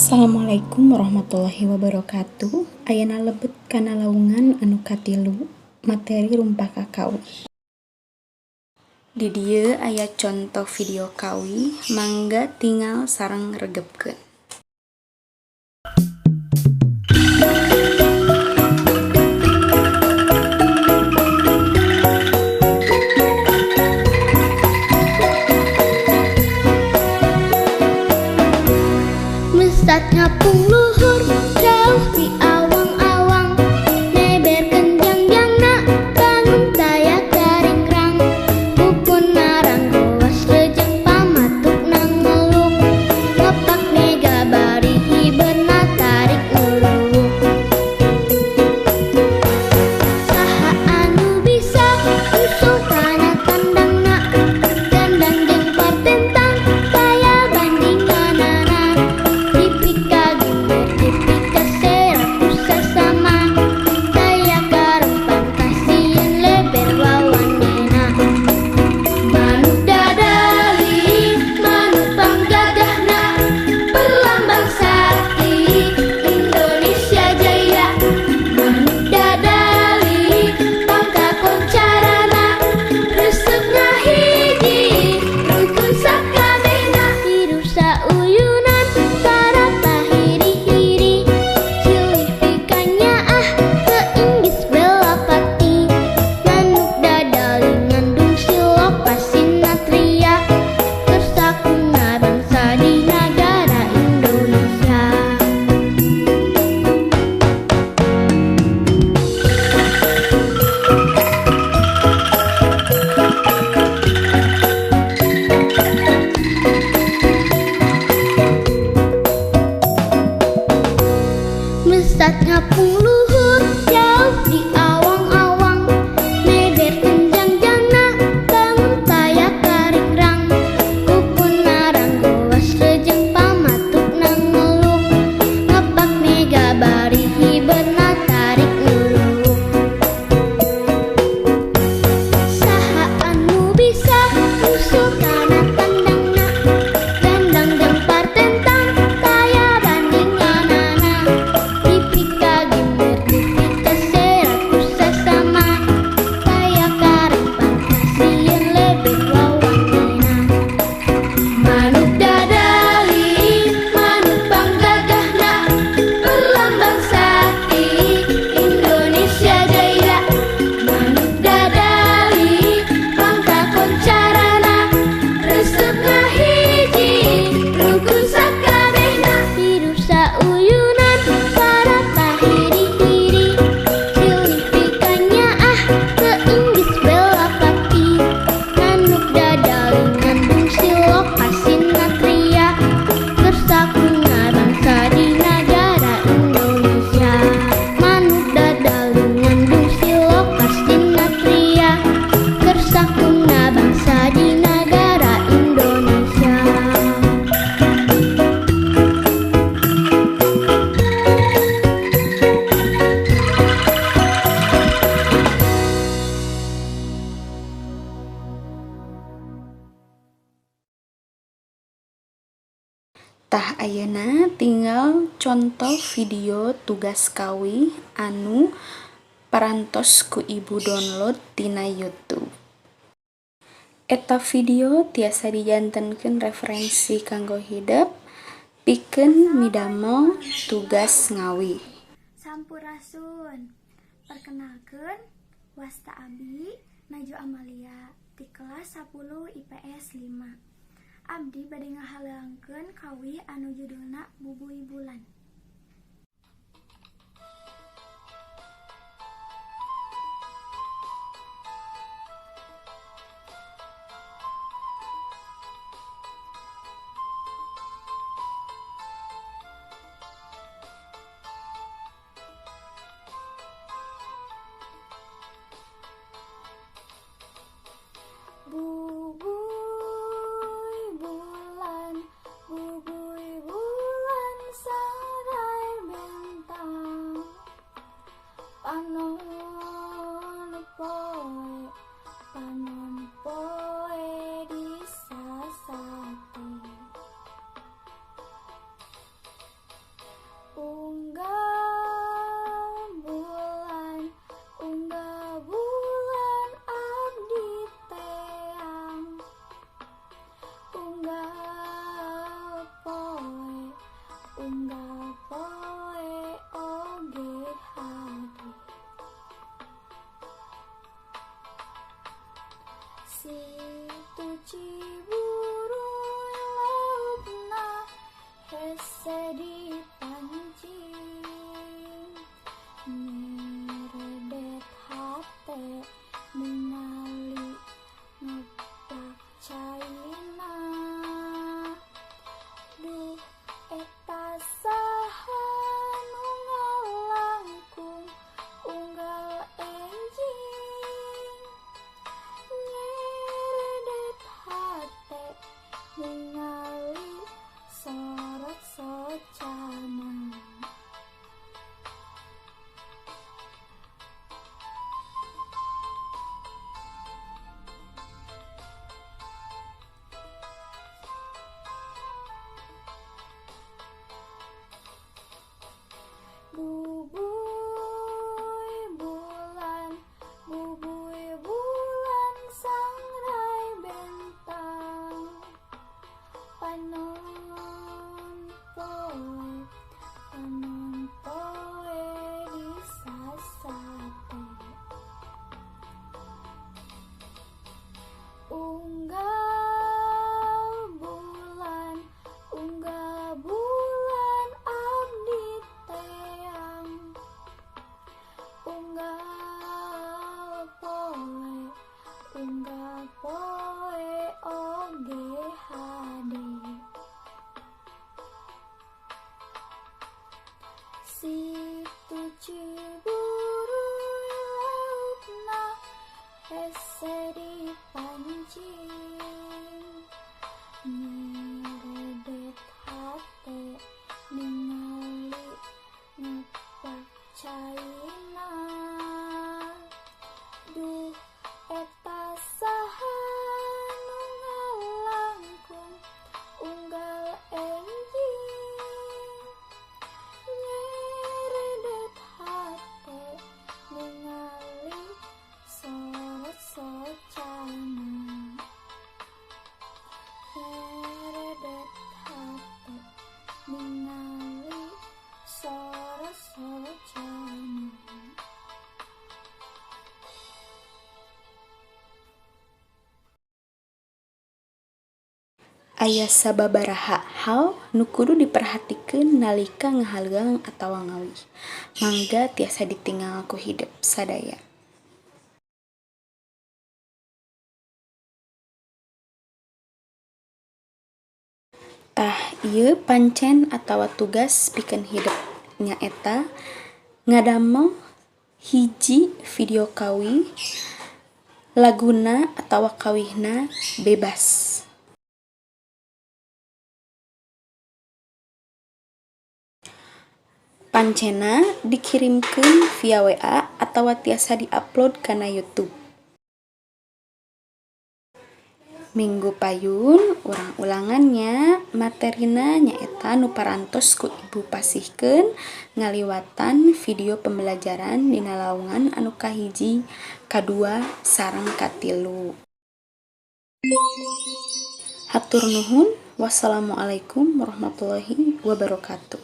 Assalamualaikum warahmatullahi wabarakatuh. Ayeuna lebet kana laungan anu katilu, materi rumpah kakawi. Di dieu aya contoh video kawi, mangga tinggal sareng regepkeun. Mesat ngapung luhur jauh di awang-awang, neber kenjang jangna bangun taya karingrang, bukun narang gowas lejeng pamatuk nang ngeluk, lepak mega bari hibeuna tarik ngeluuk. Saha anu bisa usul kana tandangna, gandang jeung partentang taya bandinganana. Dipika gimbir dipika seraku sasama, taya karempang kasieun leber wawanena. Manuk dadali manuk panggagahna, perlambang sakti Indonesia Jaya. Manuk dadali pangkakoncarana, resepna hiji rukun sakabehna. Hirup sauyunan sarata hiri-hiri, cilih pikanya ke Inggris belapati. Manuk dadali ngandung silok pasinatria, tersakuna bangsa di negara Indonesia. Mesat ngapung luhur jauh di awang-awang, neber kenjang jangna bangun taya karingrang, bukun narang gowas lejeng pamatuk nang ngeluk, lepak mega bari hibeuna tarik ngeluuk. Saha anu bisa usul kana tandangna, gandang jeung partentang taya bandinganana. Dipika gimbir dipika seraku sasama, taya karempang kasieun leber wawanena. Manuk dadali manuk panggagahna, perlambang sakti Indonesia Jaya. Manuk dadali pangkakoncarana, resepna hiji rukun sakabehna. Hirup sauyunan sarata hiri-hiri, cilih pikanya ke Inggris belapati. Manuk dadali ngandung silok pasinatria, tersakuna bangsa di negara Indonesia. Manuk dadali ngandung silok pasinatria, tersakuna bangsa di negara Indonesia. Tah ayeuna tinggal contoh video tugas kawi anu parantos ku ibu download tina YouTube. Eta video tiasa dijantenkeun referensi kanggo hideup, pikeun midamel tugas ngawi. Sampurasun. Perkenalkeun, wasta abdi Najwa Amalia di kelas 10 IPS 5. Abdi bade ngahaleungkeun kawi anu judulna Bubui Bulan. Bubui bulan Duh eta saha nu ngalangkung unggal enjing nyeredet hate ningali sorot socana. Bubuy bulan sangrai bentang panon poe disasate unggal bulan abdi teang unggal poe oge hade situ Ciburu lautna hese dipancing nyeredet hate ningali ngepacaina. Duh eta saha nu ngalangkung unggal enjing nyeredet hate ningali sorot socana. Nyeredet hate ningali sorot socana. Aya sababaraha hal nu kudu diperhatikeun nalika ngahalgang atawa ngawih. Mangga tiasa ditinggal ku hideup sadaya. Tah ieu pancen atawa tugas pikeun hideup nyaeta ngadamel hiji video kawih laguna atawa kawihna bebas. Pancena dikirimkeun via WA atawa tiasa diupload kana YouTube. Minggu payun urang ulangannya materina nyaeta nu parantos ku ibu pasihkeun ngaliwatan video pembelajaran dina lawungan anu kahiji, kadua, sareng katilu. Hatur nuhun. Wassalamualaikum warahmatullahi wabarakatuh.